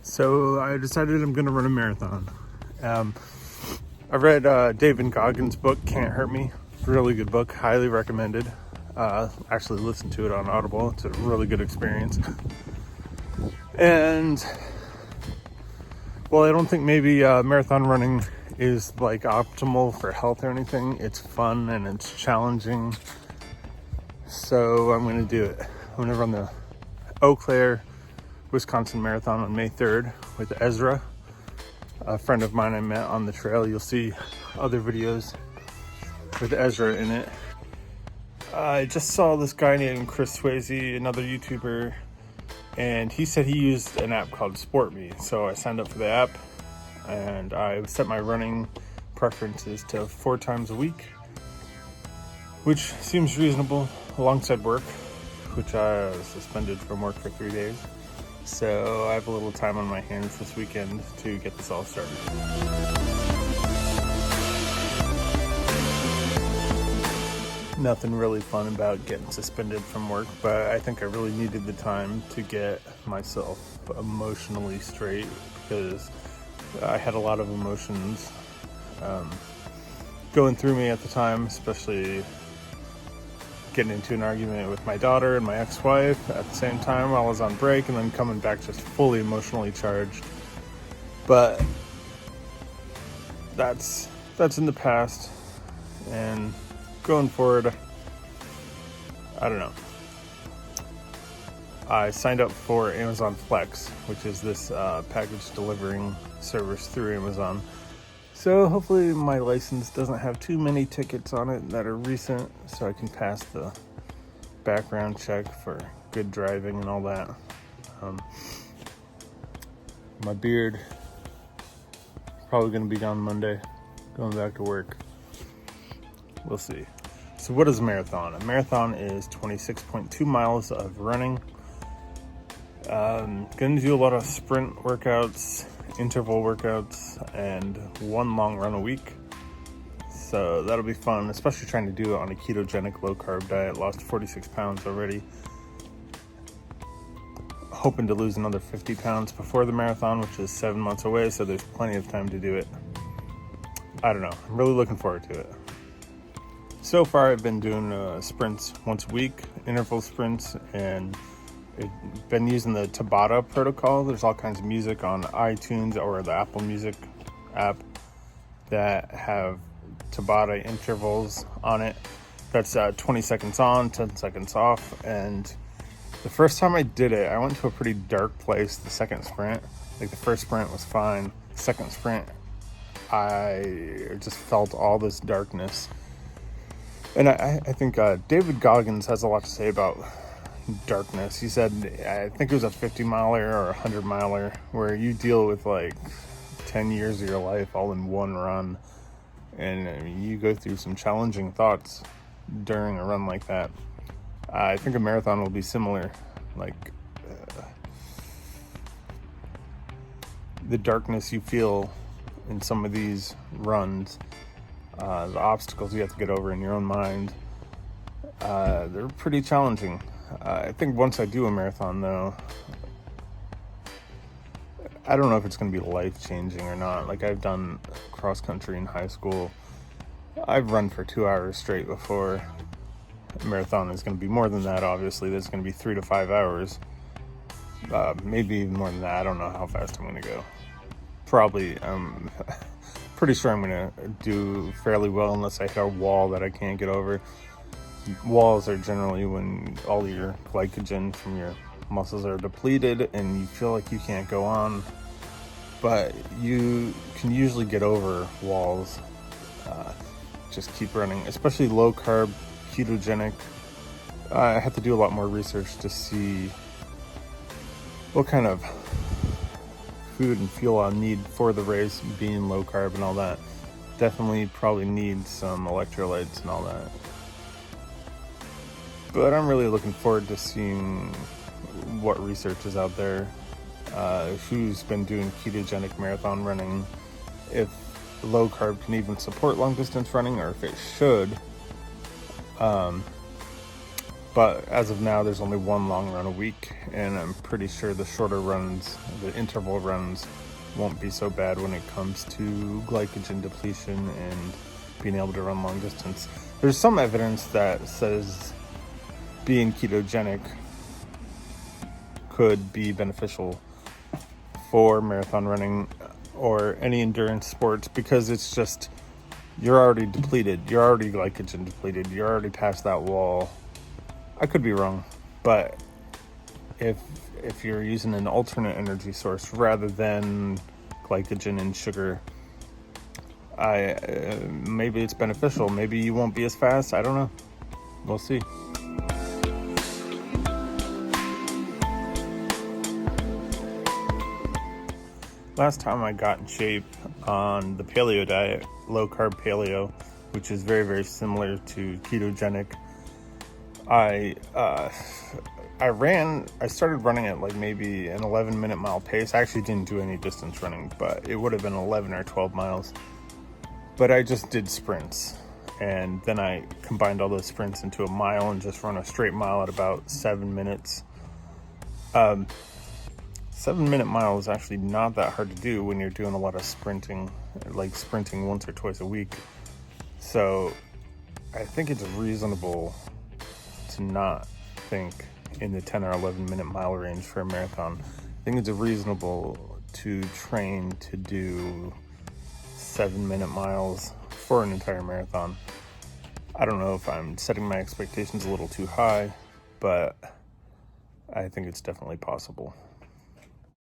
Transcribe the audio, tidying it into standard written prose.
So I decided I'm going to run a marathon. I read David Goggins' book, Can't Hurt Me. Really good book, highly recommended. Actually listened to it on Audible. It's a really good experience. And, well, I don't think maybe marathon running is like optimal for health or anything. It's fun and it's challenging. So I'm going to do it. I'm going to run the Eau Claire Wisconsin marathon on May 3rd with Ezra, a friend of mine I met on the trail. You'll see other videos with Ezra in it. I just saw this guy named Chris Swayze, another YouTuber, and he said he used an app called SportMe. So I signed up for the app and I set my running preferences to 4 times a week, which seems reasonable alongside work, which I was suspended from work for 3 days. So I have a little time on my hands this weekend to get this all started. Nothing really fun about getting suspended from work, but I think I really needed the time to get myself emotionally straight because I had a lot of emotions going through me at the time, especially getting into an argument with my daughter and my ex-wife at the same time while I was on break, and then coming back just fully emotionally charged. But that's in the past, and going forward, I don't know. I signed up for Amazon Flex, which is this package delivering service through Amazon. So hopefully my license doesn't have too many tickets on it that are recent, so I can pass the background check for good driving and all that. My beard probably going to be gone Monday, going back to work. We'll see. So what is a marathon? A marathon is 26.2 miles of running. Going to do a lot of sprint workouts, interval workouts, and 1 long run a week. So that'll be fun, especially trying to do it on a ketogenic low carb diet. Lost 46 pounds already. Hoping to lose another 50 pounds before the marathon, which is 7 months away, so there's plenty of time to do it. I don't know, I'm really looking forward to it. So far I've been doing sprints once a week, interval sprints, and I've been using the Tabata protocol. There's all kinds of music on iTunes or the Apple Music app that have Tabata intervals on it. That's 20 seconds on, 10 seconds off. And the first time I did it, I went to a pretty dark place the second sprint. Like the first sprint was fine. The second sprint, I just felt all this darkness. And I think David Goggins has a lot to say about darkness. He said, I think it was a 50 miler or 100 miler, where you deal with like 10 years of your life all in one run, and you go through some challenging thoughts during a run like that. I think a marathon will be similar. Like the darkness you feel in some of these runs, the obstacles you have to get over in your own mind, they're pretty challenging. I think once I do a marathon, though, I don't know if it's going to be life-changing or not. Like, I've done cross-country in high school. I've run for 2 hours straight before. A marathon is going to be more than that, obviously. There's going to be 3 to 5 hours. Maybe even more than that. I don't know how fast I'm going to go. Probably, I'm pretty sure I'm going to do fairly well unless I hit a wall that I can't get over. Walls are generally when all your glycogen from your muscles are depleted and you feel like you can't go on, but you can usually get over walls. Just keep running, especially low carb, ketogenic. I have to do a lot more research to see what kind of food and fuel I'll need for the race, being low carb and all that. Definitely probably need some electrolytes and all that. But I'm really looking forward to seeing what research is out there, who's been doing ketogenic marathon running, if low carb can even support long distance running, or if it should. But as of now, there's only one long run a week, and I'm pretty sure the shorter runs, the interval runs, won't be so bad when it comes to glycogen depletion and being able to run long distance. There's some evidence that says being ketogenic could be beneficial for marathon running or any endurance sports, because it's just, you're already depleted, you're already glycogen depleted, you're already past that wall. I could be wrong, but if you're using an alternate energy source rather than glycogen and sugar, maybe it's beneficial. Maybe you won't be as fast. I don't know. We'll see. Last time I got in shape on the paleo diet, low carb paleo, which is very, very similar to ketogenic, I started running at like maybe an 11-minute mile pace. I actually didn't do any distance running, but it would have been 11 or 12 miles. But I just did sprints, and then I combined all those sprints into a mile and just run a straight mile at about 7 minutes. 7-minute mile is actually not that hard to do when you're doing a lot of sprinting, like sprinting once or twice a week. So I think it's reasonable to not think in the 10 or 11-minute mile range for a marathon. I think it's reasonable to train to do 7-minute miles for an entire marathon. I don't know if I'm setting my expectations a little too high, but I think it's definitely possible.